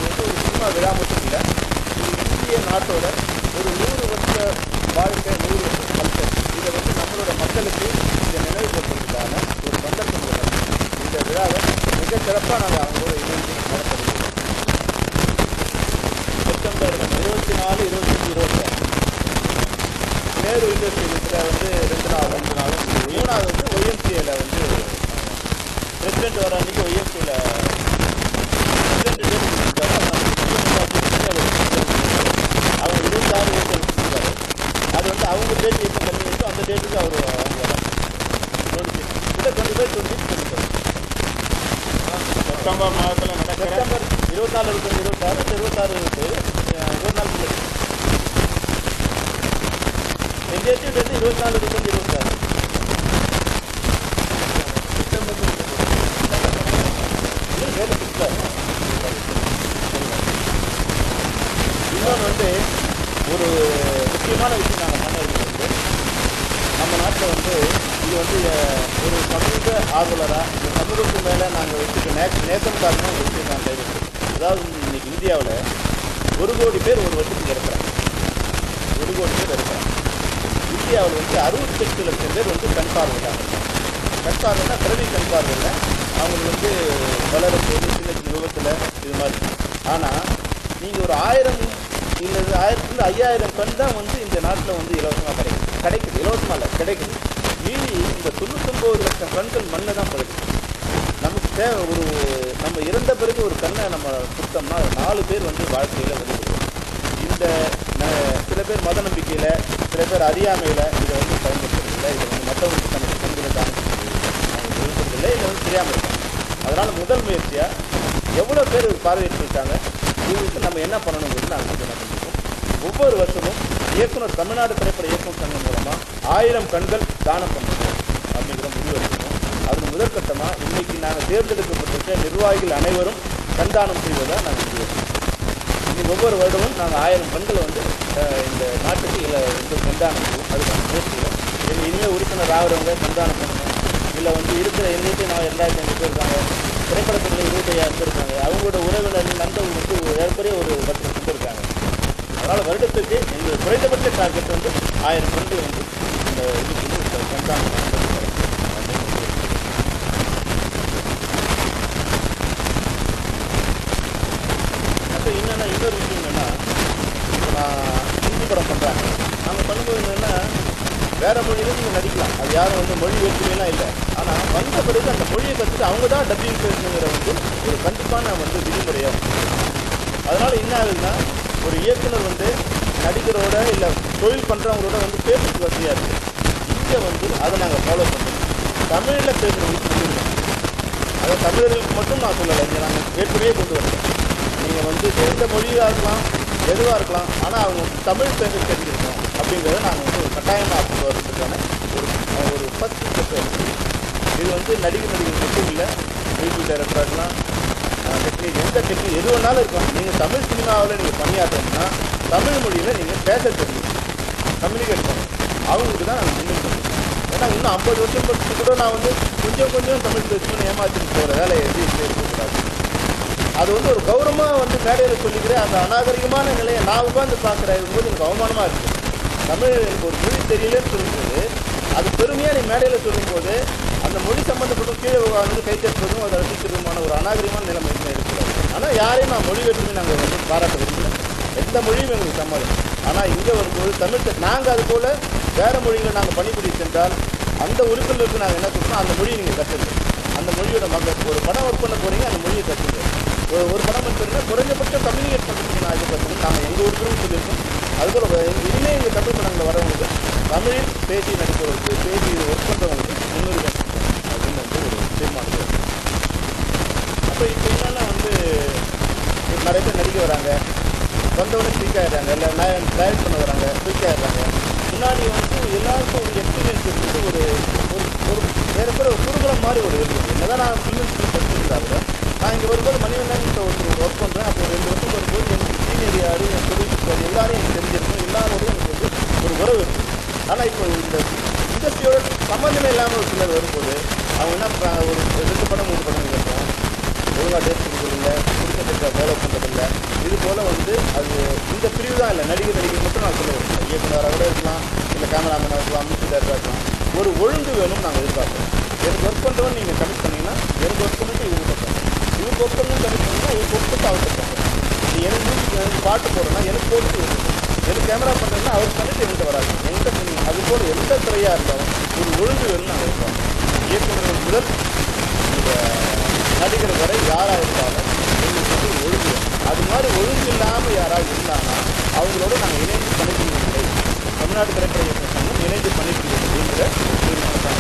வந்து ஒரு சினிமா விழா மட்டும் இல்லை, இந்திய நாட்டோட ஒரு 100 வருஷ வாழ்க்கை, 100 வருஷ கல்ச்சர், இதை வந்து நம்மளோட மக்களுக்கு இதை நினைவுபடுத்துறதுக்கான ஒரு சந்தர்ப்பம் உள்ளது. இந்த விழாவை மிக சிறப்பாக நாங்கள் அவங்களோட இணைந்து நடத்துகிறோம். செப்டம்பர் 24, 25, 26 நேரு யூனிவர்சிட்டியில் வந்து 2 நாளும் 3ஆவது வந்து ஒய்எம்சிஏல வந்து பிரசிடென்ட் வர அன்றைக்கி ஒய்எம்சியில் பிரசிடென்ட் அவங்க 26 ஓட்டு கொடுத்துருக்காரு. அது வந்து அவங்க டேட் எப்போ கம்மி இருக்கோ அந்த டேட்டுக்கு அவர் அவங்க வர 25 சொல்லியிருக்காரு. செப்டம்பர் மாதத்தில் நடக்கிற செப்டம்பர் 24, 26, 26 24 டேட்டு வந்து 24, 26 செப்டம்பர் வேலை கொடுத்தாரு. இன்னொன்று வந்து ஒரு முக்கியமான விஷயம் நாங்கள் பண்ணது வந்து நம்ம நாட்டில் வந்து இது வந்து ஒரு சமூக ஆர்வலராக இந்த சமூகத்து மேலே நாங்கள் வச்சுக்க நேசம் காரணம் ஒரு விஷயம் நான் கைவிட்டோம். அதாவது இன்னைக்கு இந்தியாவில் 1 கோடி பேர் ஒரு வருஷத்துக்கு இருக்கிறாங்க. 1 கோடி பேர் இருக்கிறாங்க. இந்தியாவில் வந்து 68 லட்சம் பேர் வந்து கண் பார்வையில்லாமல் இருக்காங்க. கண் பார்வைன்னா பிறவி கண் பார்வையில் அவங்களுக்கு வந்து வளரும்போது சின்ன சின்ன விபத்தில் இது மாதிரி. ஆனால் நீங்கள் ஒரு 1000 இல்லை 1000 5000 கண் தான் வந்து இந்த நாட்டில் வந்து இலவசமாக கிடைக்குது. இலவசமாக இல்லை, கிடைக்குது. மீறி இந்த 99 லட்சம் கண்கள் மண்ணில் தான் படுது. நமக்கு தேவை ஒரு நம்ம இறந்த பிறகு ஒரு கண்ணை நம்ம கொடுத்தோம்னா 4 பேர் வந்து வாழ்க்கையில் வருகிறது. இந்த சில பேர் மத நம்பிக்கையில், சில பேர் அறியாமையில் இதை வந்து பயன்படுத்துறதில்லை. இதை வந்து மற்றவங்களுக்கு தனக்கு கண்களை தானே விழுப்புறதில்லை, இதை வந்து தெரியாமல் இருக்காங்க. அதனால் முதல் முயற்சியாக எவ்வளோ பேர் பார்வையிட்டு இருக்காங்க, இவங்களுக்கு நம்ம என்ன பண்ணணுங்கிறது நாங்கள் வந்து என்ன பண்ணியிருக்கோம். ஒவ்வொரு வருஷமும் இயக்குனர் தமிழ்நாடு திரைப்பட இயக்குனர் சங்கம் மூலமாக 1000 கண்கள் தானம் பண்ணுறோம் அப்படிங்கிற முடிவு எடுத்துக்கோம். அதில் முதற்கட்டமாக இன்றைக்கி நாங்கள் தேர்ந்தெடுக்கப்பட்டிருக்க நிர்வாகிகள் அனைவரும் கண்தானம் செய்வதாக நாங்கள் முடிவு எடுத்தோம். இன்றைக்கி ஒவ்வொரு வருடமும் நாங்கள் 1000 கண்களை வந்து இந்த நாட்டுக்கு இல்லை வந்து கண்தானம் செய்வோம். அதுக்கான முயற்சியில் எங்கள் இனிமேல் உறுப்பினர் ஆகிறவங்க கண்தானம் பண்ணணும். இல்லை வந்து இருக்கிற எண்ணிக்கை நான் 2500 பேர் இருக்காங்க, திரைப்படத்தில் 25,000 பேர் இருக்காங்க, அவங்களோட உறவினர்கள் நண்பர்கள் வந்து ஏற்படைய ஒரு 10 லட்சம் பேர் இருக்காங்க. அதனால் வருடத்துக்கு எங்கள் குறைந்தபட்ச டார்கெட் வந்து 1000 கண்கள் வந்து இந்த இதுக்கு வந்து கண்தானம் அப்போ என்னென்னா இன்னொரு விஷயம் என்னென்னா, இப்போ நான் ஹிந்தி படம் பண்ணுறாங்க, நாங்கள் பண்ணும்போது என்னென்னா வேறு மொழியில நீங்கள் நடிக்கலாம், அது யாரும் வந்து மொழி வேற்றுமையெல்லாம் இல்லை. ஆனால் வந்த பிறகு அந்த மொழியை கற்றுட்டு அவங்க தான் டப்பிங் பேசணுங்கிற வந்து ஒரு கண்டிப்பான வந்து விதிமுறையாக. அதனால் என்ன ஆகுதுன்னா, ஒரு இயக்குனர் வந்து நடிகரோட இல்லை தொழில் பண்ணுறவங்களோட வந்து பேசுறது வசதியாக இருக்குது. இங்கே வந்து அதை நாங்கள் ஃபாலோ பண்ணுறோம். தமிழில் பேசுகிறவங்களுக்கு சொல்லியிருக்கோம். அதை தமிழர்களுக்கு மட்டும் நான் சொல்லலை, இங்கே நாங்கள் ஏற்கனவே கொண்டு வரேன். நீங்கள் வந்து எந்த மொழியாக இருக்கலாம், எதுவாக இருக்கலாம், ஆனால் அவங்க வந்து தமிழ் பேச தெரிஞ்சிருக்கோம் அப்படிங்கிறத நாங்கள் வந்து ஒரு கட்டாயமாக கொண்டு வரதுக்கான ஒரு ஃபஸ்ட் ஸ்டெப் இருக்குது. இது வந்து நடிகர்கள் மட்டும் இல்லை, மியூசிக் டைரக்டராக இருக்கலாம், டெக்னிக் எந்த டெக்னிக் எது வேணாலும் இருக்கும். நீங்கள் தமிழ் சினிமாவில் நீங்கள் பணியாற்றணும்னா தமிழ் மொழியில் நீங்கள் பேச தெரியும், கம்யூனிகேட் பண்ணணும். அவங்களுக்கு தான் நாங்கள் முன்னுரிமை கொடுக்கணும். நாங்கள் இன்னும் 50 வருஷம் படிச்சு கூட நான் வந்து கொஞ்சம் கொஞ்சம் தமிழ் பேசுவேன்னு ஏமாற்றிட்டு போகிற வேலையை எதுவும் இருக்கக்கூடாது. அது வந்து ஒரு கௌரவமாக வந்து மேடையில் சொல்லிக்கிறேன். அந்த அநாகரிகமான நிலையை நான் உட்காந்து பார்க்குறது போது எனக்கு அவமானமாக இருக்குது. தமிழ் எனக்கு ஒரு மொழி தெரியலன்னு சொல்லும்போது அது பெருமையாக நீ மேடையில் சொல்லும்போது அந்த மொழி சம்மந்தப்பட்ட கீழே உட்காந்து கைத்தட்டுறதும் அதை ரசிக்கிறதுமான ஒரு அநாகரிகமான நிலைமை இருக்கிறது. ஆனால் யாரையும் நான் மொழி வேற்றுமை நாங்கள் வந்து பாராட்ட விரும்பல. எந்த மொழியும் எங்களுக்கு சம்மதம். ஆனால் இங்கே வரும்போது தமிழ் நாங்கள் அது போல் வேறு மொழிகளை நாங்கள் பணிபுரிய சென்றால் அந்த உறுப்பினருக்கு நாங்கள் என்ன சொல்கிறோம், அந்த மொழியை நீங்கள் கற்றுங்க. அந்த மொழியோட மக்கள் ஒரு படம் ஒர்க் பண்ண போகிறீங்க, அந்த மொழியை கற்றுங்க. ஒரு படம் எடுத்துருந்தா குறைஞ்சபட்ச கம்யூனிகேட் பண்ணுறதுக்கு நான் இது கற்றுக்கணும். நாங்கள் எங்கள் உறுப்பினரும் சொல்லியிருக்கோம். அதுபோல் இனிமே எங்கள் தமிழ் படங்களில் வரவங்களுக்கு தமிழில் பேசி நடிப்பவர்களுக்கு பேசி ஒர்க் பண்ணுறவங்களுக்கு முன்னுரிமை அப்படின்னு வந்து ஒரு தீர்மானம். அப்போ இப்போ என்னென்னா வந்து நிறைய பேர் நடிக்க வராங்க, வந்தவுடனே ஸ்பீக் ஆகிடுறாங்க, இல்லை டைரக்ட் பண்ண வராங்க, ஸ்பீக் ஆகிடுறாங்க. முன்னாடி வந்து எல்லாருக்கும் ஒரு எக்ஸ்பீரியன்ஸ் இருக்குது. ஒரு ஒரு வேறு பேர் ஒரு குறுகுலம் மாதிரி ஒரு இருக்குது. என்னதான் நான் ஃபிலிம் படிச்சிருந்தாங்க, நான் இங்கே வரும்போது மணிவண்ணன் ஒருத்தர் ஒர்க் பண்ணுறேன். அப்போ 2 வருஷம் வரும்போது எனக்கு சீனியர் யார், என் தொழில் எல்லாரும் எனக்கு தெரிஞ்சிருக்கும். எல்லாரோடையும் எனக்கு வந்து ஒரு உறவு இருக்குது. ஆனால் இப்போ இந்த இண்டஸ்ட்ரியோட சம்மந்தமே இல்லாமல் ஒரு சிலர் வரும்போது அவங்க என்ன பண்ணுறாங்க, ஒரு 2 படம் 3 படம் இருக்கும், ஒழுங்காக டேஸ்ட் கொடுக்குறதில்ல, கொடுக்கறதுக்கு வேலை பண்ணுறதில்ல. இது போல் வந்து அது இந்த பிரிவு தான் இல்லை, நடிகர் மட்டும் நான் சொல்ல வரேன். இயக்குனராக கூட இருக்கலாம், இல்லை கேமராமேனாக இருக்கலாம், மியூசிக் டைரக்டராக இருக்கலாம். ஒரு ஒழுங்கு வேணும் நாங்கள் எதிர்பார்க்குறோம். எனக்கு ஒர்க் பண்ணுறவன் நீங்கள் கமிட் பண்ணிங்கன்னா எனக்கு ஒர்க் பண்ணிட்டு இவங்க பண்ணுறோம், இவங்க ஒர்க் பண்ணணும் கமிட் பண்ணிங்கன்னா இவங்க ஒர்க் பண்ணிட்டு அவர்கிட்ட பண்ணுறோம். இது எனக்கு மியூசிக் எனக்கு பாட்டு போடுறேன்னா எனக்கு போட்டு எனக்கு கேமரா பண்ணுறதுன்னா அவருக்கு பண்ணிட்டு என்கிட்ட வராது. என்கிட்ட நீங்கள் அது போல் எந்த துறையாக இருந்தாலும் ஒரு ஒழுங்கு வேணும்னு நாங்கள் எதிர்பார்க்குறோம். இயக்குநர்கள் முதல் இந்த நடிகர் வரை யாராக இருந்தாலும் எங்களுக்கு வந்து ஒழுங்கு. அது மாதிரி ஒழுங்கு இல்லாமல் யாராவது இருந்தாங்கன்னா அவங்களோட நாங்கள் இணைந்து பணிபுரியவில்லை. தமிழ்நாடு திரைப்பட இயக்குநர் சங்கம் இணைந்து பணிபுரியும் அப்படிங்கிற தீர்மானம் தான்.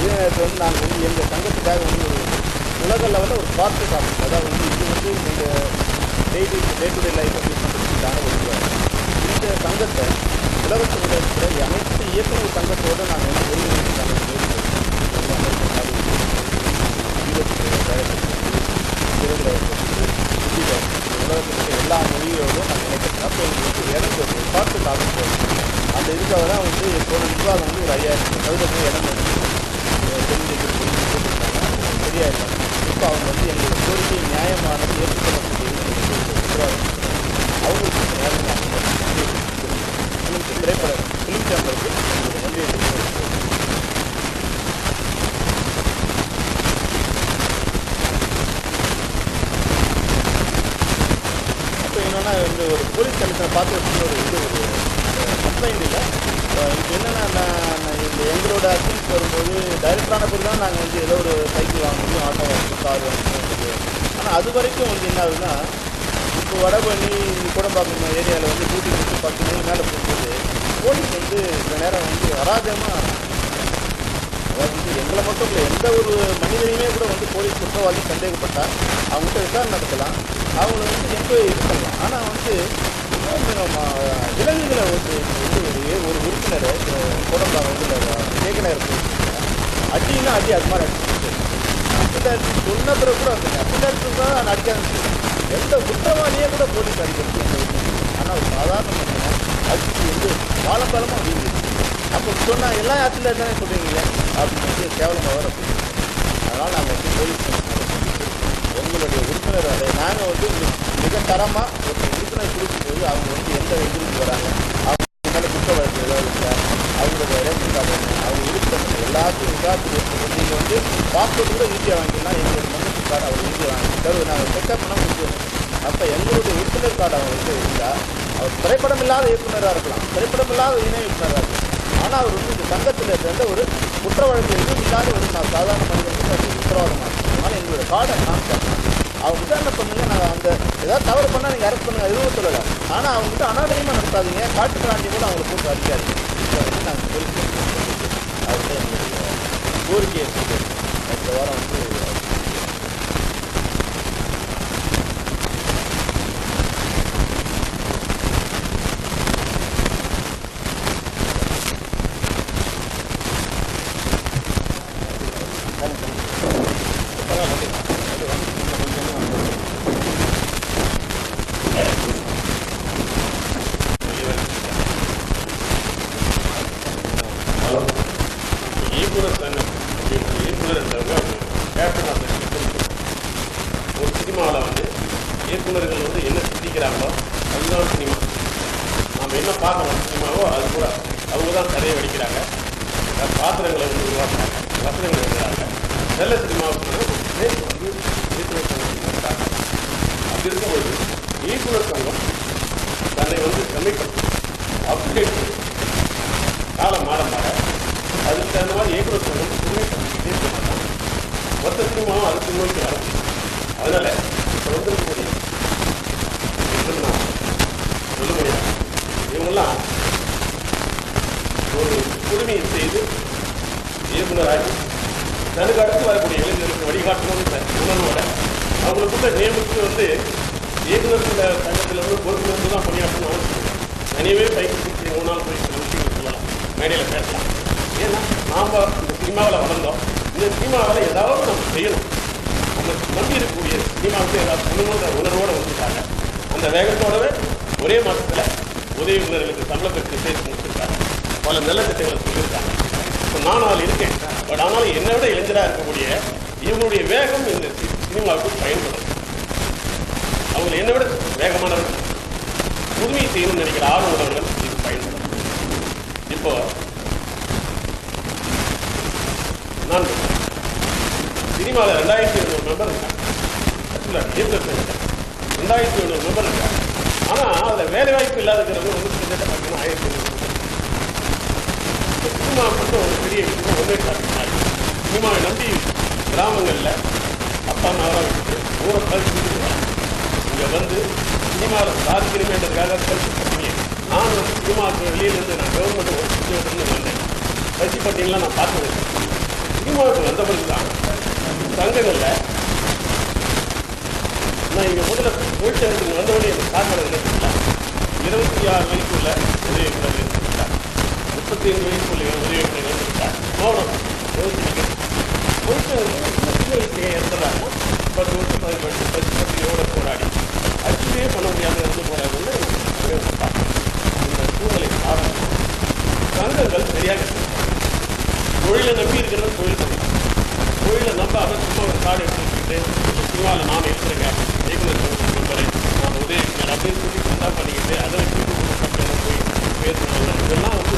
இதே நேரத்தில் வந்து நாங்கள் வந்து எங்கள் சங்கத்துக்காக வந்து ஒரு உலக லெவலில் ஒரு பார்த்து காப்போம். அதாவது வந்து இது வந்து எங்கள் டே டு டே லைஃப் அப்படின்னு பண்ணுறதுக்கான ஒரு இந்த சங்கத்தை உலகத்தில் இருக்கிற அனைத்து இயக்குநர் சங்கத்தோடு நாங்கள் வந்து ஒருங்கிணைந்து நாங்கள் உலகத்தில் எல்லா மொழியோடும் நாங்கள் இணைக்கிறோம். அப்போ எங்களுக்கு இடம் ஒரு பார்த்து காப்போம் போகிறோம். அந்த இதுக்காக தான் வந்து எப்போது நிர்வாகம் வந்து ஒரு 5000 சதுரத்தில் இடம் தெரியாது. இப்போ அவங்க வந்து எங்களோட கோரிக்கை நியாயமானது ஏற்றுக்கொள்ளக்கூடியது உத்தரவாதம். அவங்களுக்கு திரைப்பட ஃபிலிம் சேம்பருக்கு எங்களோட நன்றியை தெரிவிக்கிறோம். அப்போ என்னென்னா இந்த ஒரு போலீஸ் கமிஷனை பார்த்து ஒரு இது ஒரு கம்ப்ளைண்ட் இல்லை. இப்போ என்னென்னா இந்த எங்களோட அசீஸ் வரும்போது டைரக்டரான பிறகு தான் நாங்கள் வந்து ஏதோ ஒரு சைக்கிள் வாங்க முடியும், ஆட்டோ வாங்க, கார் வாங்க. ஆனால் அது வரைக்கும் வந்து என்ன ஆகுதுன்னா, இப்போ வடபழனி கூடம்பாக்கம் ஏரியாவில் வந்து டியூட்டி முடிச்சு 10 மணி மேலே போகும்போது போலீஸ் வந்து இந்த நேரம் வந்து அராஜகமாக, அதாவது வந்து எங்களை மட்டும் இல்லை எந்த ஒரு மனிதனையுமே கூட வந்து போலீஸ் குற்றவாளி சந்தேகப்பட்டால் அவங்ககிட்ட விசாரணை நடத்தலாம், அவங்கள வந்து என்கொயரி இது பண்ணலாம். ஆனால் வந்து விலங்குகளை வந்து ஒரு உறுப்பினர் கூடம்பாக்கம் வந்து கேட்கணும் அடின்னா அடி அது மாதிரி அடிச்சு அப்பில் சொன்ன பிறகு கூட வந்துங்க அப்பில் தான் அடிக்காது. எந்த குற்றவாளியே கூட போலீஸ் அடிக்கிறது. ஆனால் ஒரு சாதாரண மனிதனை அடிச்சு வந்து காலங்காலமாக வீடு. அப்போ சொன்னால் எல்லா ஆற்றில் தானே சொல்கிறீங்க அப்படின்னு வந்து கேவலமாக வர. அதனால் நாங்கள் வந்து போலீஸ் உங்களுடைய உறுப்பினர் அதை நாங்கள் வந்து மிக தரமாக ஒரு உறுப்பினர் கொடுக்கும்போது அவங்க வந்து எந்த எதிர்ப்பு வராங்க, அவங்க மேலே குற்ற வழக்கு ஏதாவது இருக்கா, அவங்களோட ரேஷன் கார்டு அவங்க இருக்கிறது எல்லாத்தையும் விசாரித்து நீங்கள் வந்து பாஸ்போர்ட் கூட ஈஸியாக வாங்கிக்கலாம். எங்களோட மெம்பர்ஷிப் கார்டு அவர் ஈஸியாக வாங்கிட்டார், நாங்கள் செக்அப் பண்ணால் முடியும். அப்போ எங்களுடைய உறுப்பினர் கார்டு அவங்கள்ட்ட இருந்தால் அவர் திரைப்படம் இல்லாத இயக்குநராக இருக்கலாம், திரைப்படம் இல்லாத இணை இயக்குநராக இருக்கலாம். ஆனால் அவர் வந்து இந்த சங்கத்தில் இருந்த ஒரு குற்ற வழக்கு எதுவும் இல்லாத ஒரு சாதாரண மனிதனுக்கு அது உத்தரவாதமாக இருக்கும். அதனால் எங்களோட கார்டை நான் பண்ணேன். அவங்க விசாரணை பண்ணுங்க, நாங்கள் அந்த ஏதாவது தவறு பண்ணால் நீங்கள் அரெஸ்ட் பண்ணுங்கள், எதுவும் சொல்லலை. ஆனால் அவங்ககிட்ட அனாதரியமாக நடத்தாதீங்க, காட்டு பிராண்டி கூட அவங்களை போட்டு அடிக்காதீங்க. இப்போ வந்து நாங்கள் போலீஸ் அவர்கிட்ட எங்களுடைய கோரிக்கையை அடுத்த வாரம் வந்து என்ன சிந்திக்கிறாங்களோ அதுதான் சினிமா. நாம் என்ன பார்க்குறோம் சினிமாவோ அது கூட அவங்க தான் கதையை வெடிக்கிறாங்க, பாத்திரங்களை வந்து உருவாக்குறாங்க, வசனங்களை எழுதுறாங்க. நல்ல சினிமாவுக்கு வந்து இயக்குனர் சங்கம் அப்படி இருக்கும்போது இயக்குனர் சங்கம் தன்னை வந்து கமிட்மெண்ட் அப்டேட் காலம் மாற மாற அதுக்கு தகுந்த மாதிரி இயக்குனர் சங்கம் பண்ணிக்கிட்டே இருக்க மாட்டாங்க. மொத்த சினிமாவும் அதுக்கு நோக்கி வரும். அதனால இப்போ வந்துருக்கக்கூடிய சொல்ல முடியாது. இவங்கெல்லாம் ஒரு புதுமையை செய்து இயக்குனராகி தனக்கு அடுத்து வரக்கூடிய இளைஞர்களுக்கு வழிகாட்டணும்னு உணர்வோட அவங்களுக்குள்ள நியமித்து வந்து இயக்குனர் சங்கத்தில் வந்து பொறுப்பு வந்து தான் பணியாற்றணும் அவசியம். தனியவே பயிற்சி மூணால் போய் சில விஷயங்கள் சொல்லலாம், மேடையில் பேசலாம். ஏன்னா நாம் இந்த சினிமாவில் வளர்ந்தோம், இந்த சினிமாவில் ஏதாவது நம்ம செய்யணும், நம்ம நம்பி இருக்கக்கூடிய சினிமாவுக்கு ஏதாவது பண்ணணுன்ற உணர்வோடு வந்துட்டாங்க. அந்த வேகத்தோடவே ஒரே மாதத்தில் உதவி உணர்களுக்கு சம்பளம் பெற்று சேர்த்து முடிச்சிருக்காங்க. பல நல்ல திட்டங்களை சொல்லியிருக்காங்க. இப்போ நான் அதில் இருக்கேன். பட் ஆனாலும் என்னை விட இளைஞராக இருக்கக்கூடிய இவங்களுடைய வேகம் இந்த சினிமாவுக்கு பயன்படும். அவங்க என்னை விட வேகமானவர்கள், புதுமையை செய்யணும்னு நினைக்கிற ஆர்வலர்கள் இது பயன்படும். இப்போ நான் சினிமாவில் 2700 மெம்பர் இருக்காங்க. 2700 மெம்பர் இருக்காங்க. ஆனால் அதில் வேலை வாய்ப்பு இல்லாதவங்க வந்து கிட்டத்தட்ட பார்த்தீங்கன்னா 1500 சினிமா மட்டும் ஒரு பெரிய விஷயம் முன்னேற்றாங்க. சினிமாவை நம்பி கிராமங்களில் அப்பா அம்மாவெல்லாம் வச்சுட்டு ஊரை கழிச்சு இங்கே வந்து சினிமாவில் சாதிக்கணுமேன்றதுக்காக கழிச்சு பண்ணி நான் வந்து சினிமாவுக்கு வெளியிலேருந்து நான் கவர்மெண்ட் ஒரு சினிமாவிலேருந்து வந்தேன். கட்சி பட்டியலாம் நான் பார்த்தது. சினிமாவுக்கு வந்தபடி தான் சங்கங்களில் நான் இங்கே முதல்ல தொழிற்சங்கத்துக்கு வந்தவொடனே எனக்கு காரணம் என்ன 26 வயசுக்குள்ள உதவி இருந்திருக்கார், 35 வயசுக்குள்ள உதவி இருந்திருக்கார். மௌனம் யோசிச்சு தொழிற்சங்கத்தில் ஏற்படுறாங்க. 10 வருஷம் பத்தியோட போராடி அச்சுவே பண்ண முடியாத இருந்து போறாங்கன்னு இந்த சூழ்நிலை காரணம் சங்கங்கள் சரியாக தொழிலை நம்பி இருக்கிறது. தொழில் பண்ணலாம், தொழிலை நம்பாம சும்மா ஒரு கார்டு எடுத்துக்கிட்டு சினிமாவில் நான் இருக்கிறேங்க இயக்குனர் சங்கத்துக்கு மெம்பரை நான் உதவி அப்படின்னு சொல்லி சந்தா பண்ணிக்கிட்டு அதை வச்சு போய் பேசணும். இதெல்லாம் வந்து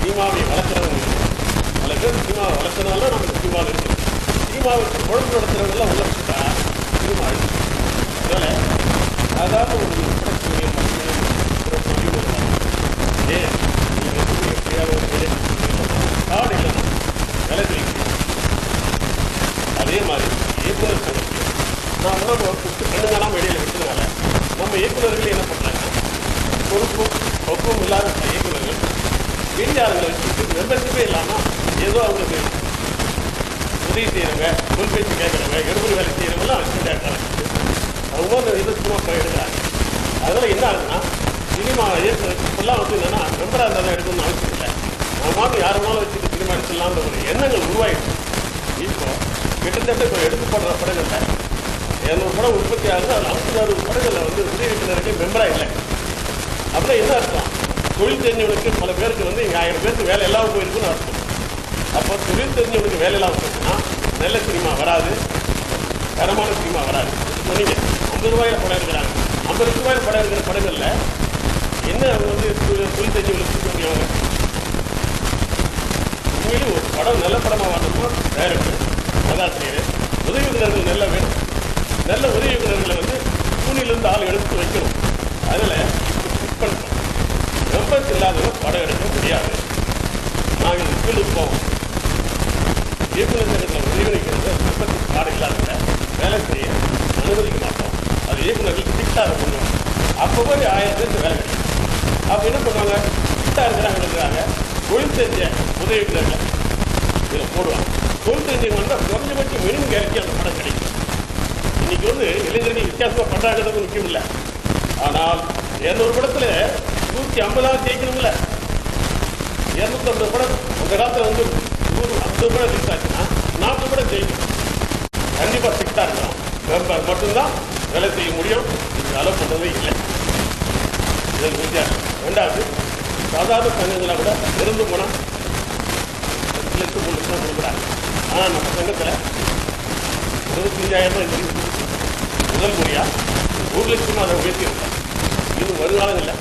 சினிமாவை வளர்க்குறவங்க பல பேர் சினிமாவை வளர்க்கறதுனால நமக்கு சினிமாவில் இருக்குது. சினிமாவுக்கு குழம்பு நடத்துறவங்கெல்லாம் உள்ள வச்சுட்டா சினிமா அழிச்சு. அதனால் சாதாரண ஒரு பிரச்சனையை ஏன் நீங்கள் எப்படியாவது கார்டு இல்லைன்னா விலை தெரிவிக்க. அதே மாதிரி இயக்குனர் சங்கத்துக்கு நான் உணவு கண்ணுங்கெல்லாம் வெளியில் விட்டதுனால நம்ம இயக்குநர்கள் என்ன பண்ணுறாங்க, பொறுப்பும் பக்குவம் இல்லாத இயக்குநர்கள் வெளியாளர்களை வச்சுட்டு மெம்பர்ஷிப்பே இல்லாமல் ஏதோ அவங்களுக்கு உதவி செய்கிறவங்க, தொல்பேசி கேட்குறவங்க, எடுபடி வேலை செய்கிறவங்கலாம் வச்சுட்டு இருக்காங்க. அவங்க அந்த இதை சும்மா போய் எடுக்கிறாங்க. அதனால் என்ன ஆகுதுன்னா சினிமா இப்பெல்லாம் வந்து என்னென்னா மெம்பராக இருந்தால் தான் எடுக்கணும்னு அவசியம் இல்லை. நம்ம மாதிரி யார் வேணாலும் வச்சுட்டு சினிமா எடுத்துடலாம்ன்ற ஒரு எண்ணங்கள் உருவாயிடுச்சு. இப்போ கிட்டத்தட்ட இப்போ எடுத்து போடுற படங்களில் 200 படம் உற்பத்தி ஆகுது. அதில் 56 படங்களில் வந்து உதவி இயக்குனருக்கு மெம்பராக இல்லை. அப்படின்னா என்ன அர்த்தம், தொழில் தெரிஞ்சவனுக்கு பல பேருக்கு வந்து இங்கே 1000 பேருக்கு வேலை இல்லாமல் போயிருக்குன்னு அர்த்தம். அப்போ தொழில் தெரிஞ்சவனுக்கு வேலை இல்லாமல் போச்சுன்னா நல்ல சினிமா வராது, தரமான சினிமா வராது. சொன்னீங்க 50 ரூபாயில் படம் எடுக்கிறாங்க. 50 ரூபாயில் படம் இருக்கிற படங்களில் என்ன அவங்க வந்து தொழில் தெரிஞ்சவங்களுக்கு கொடுக்க முடியாங்க? உண்மையிலும் ஒரு படம் நல்ல படமாக வரணும்னா டைரக்டர், கதாசிரியர், உதவி இயக்குநர்கள் நல்ல வேணும். நல்ல உதவி இயக்குநர்களை வந்து பூனிலிருந்து ஆள் எடுத்து வைக்கணும். அதில் ஃபிட் பண்ணணும். மெம்பர்ஸ் இல்லாதவங்க படம் எடுக்க முடியாது. நாங்கள் ஸ்கூலுக்கு போவோம், இயக்குநர் சங்கத்தில் உதவி வைக்கிறது மெம்பர்ஷிப் கார்டு இல்லாதவங்க வேலை செய்ய அனுமதிக்க மாட்டோம். அது இயக்குநர்கள் ஃபிட்டாக இருக்கணும். அப்போ போய் 1000 பேருக்கு வேலை கிடைக்கும். அப்போ என்ன பண்ணுவாங்க, ஃபிட்டாக இருக்கிறாங்க தொழில் தெரிஞ்ச உதவி இயக்குநர்களை இதில் போடுவாங்க. தொழில் தெரிஞ்சவங்க வந்தால் குறைஞ்சபட்சம் மினிமம் கேரண்டி அந்த படம் கிடைக்கும். இன்னைக்கு வந்து இளைஞர்கள் வித்தியாசமாக பண்ணுறாங்கிறது முக்கியம் இல்லை. ஆனால் 200 படத்தில் 150 ஜெயிக்கணும்ல. 250 படம் அந்த காலத்தில் வந்து 150 படம் ரிலீஸ் ஆச்சுன்னா 40 படம் ஜெயிக்கணும். கண்டிப்பாக ஃபிட்டாக இருக்கணும். மெம்பர் மட்டும்தான் வேலை செய்ய முடியும். இது அலோவ் பண்ணுறதே இல்லை. இதில் வித்தியாசம். ரெண்டாவது, சாதாரண சங்கங்களை விட இருந்து போனால் 2 லட்சம் 3 லட்சம் கொடுக்குறாங்க. ஆனால் நம்ம சங்கத்தில் 25,000 ரூபாய் முதல் முறையாக 1 லட்சமாக அதை உயர்த்தியிருக்கலாம். இன்னும் வருங்காலம் இல்லை,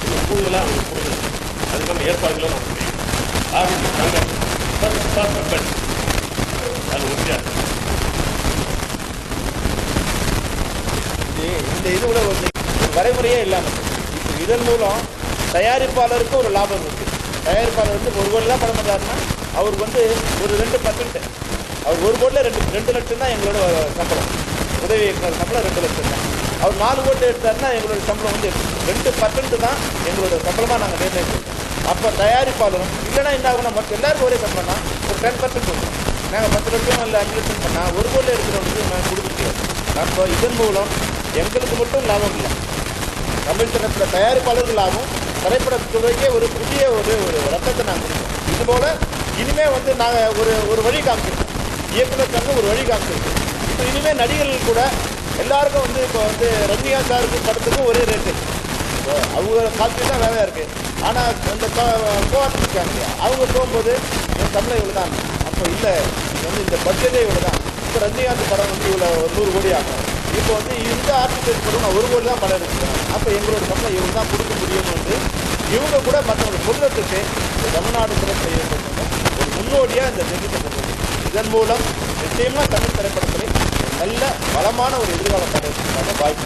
இன்னும் கூடுதலாக அவங்களுக்கு கொடுக்கணும். அதுக்கான ஏற்பாடுகளும் நம்ம செய்யணும். ஆக இந்த சங்கம் அது உறுதியாக இந்த இது கூட ஒரு வரைமுறையே இல்லாமல் இப்போ இதன் மூலம் தயாரிப்பாளருக்கு ஒரு லாபம் இருக்குது. தயாரிப்பாளர் வந்து 1 கோடி தான் படம் பண்ணுறாருன்னா அவருக்கு வந்து ஒரு 2%, அவர் 1 கோடியில் 2 லட்சம் தான் எங்களோட சம்பளம். உதவி இயக்குனர் சம்பளம் 2 லட்சம் தான். அவர் 4 கோடி எடுத்தாருன்னா எங்களோட சம்பளம் வந்து 2% தான் எங்களோட சம்பளமாக நாங்கள் நிர்ணயிக்கிறோம். அப்போ தயாரிப்பாளரும் இல்லைன்னா என்ன ஆகுனா மற்ற எல்லாருக்கும் ஒரே சம்பளம்னா ஒரு 10% கொடுக்கும். நாங்கள் 10 லட்சம் இல்லை 5 லட்சம் பண்ணால் 1 கோடியில் இருக்கிறவங்களுக்கு நாங்கள் கொடுக்க முடியாது. நம்ம இதன் மூலம் எங்களுக்கு மட்டும் லாபம் இல்லை, தமிழ் திரைப்பட தயாரிப்பாளருக்கு லாபம், திரைப்படத்துறைக்கே ஒரு புதிய ஒரு ரத்தத்தை நாங்கள் கொடுப்போம். இதுபோல் இனிமேல் வந்து நாங்கள் ஒரு வழி காமிச்சிருக்கோம். இயக்குனர் சங்கம் ஒரு வழி காமிச்சிருக்கோம். இப்போ இனிமேல் நடிகர்கள் கூட எல்லாருக்கும் வந்து இப்போ வந்து ரஜினிகாந்த் சாருக்கு படத்துக்கும் ஒரே ரேட்டு. இப்போ அவங்க காஸ்ட்யூம் தான் வேலையாக இருக்குது. ஆனால் இந்த கோஆர்டினேட் இருக்காங்க இல்லையா, அவங்க போகும்போது என் சம்பளம் இவ்வளோ தான். அப்போ இல்லை, இது வந்து இந்த பட்ஜெட்டே இவ்வளோ தான். இப்போ ரஜினிகாந்த் படம் வந்து இவ்வளோ 100 கோடி ஆகும். இப்போ வந்து இந்த ஆர்டிஸ்ட் படம் நான் 1 கோடி தான் படம் எடுக்கிறேன். அப்போ எங்களோட சம்பளம் இவ்வளோ தான் கொடுக்க முடியும்னு வந்து இவங்க கூட மற்றவங்க சொல்றதுக்கு தமிழ்நாடு திரைப்பட ஒரு முன்னோடியாக இந்த திட்டத்தை கொண்டு வரும். இதன் மூலம் நிச்சயமாக தமிழ் திரைப்படத்திலே நல்ல பலமான ஒரு எதிர்காலம் தரதுக்கான வாய்ப்பு.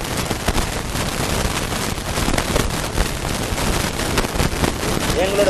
எங்களோட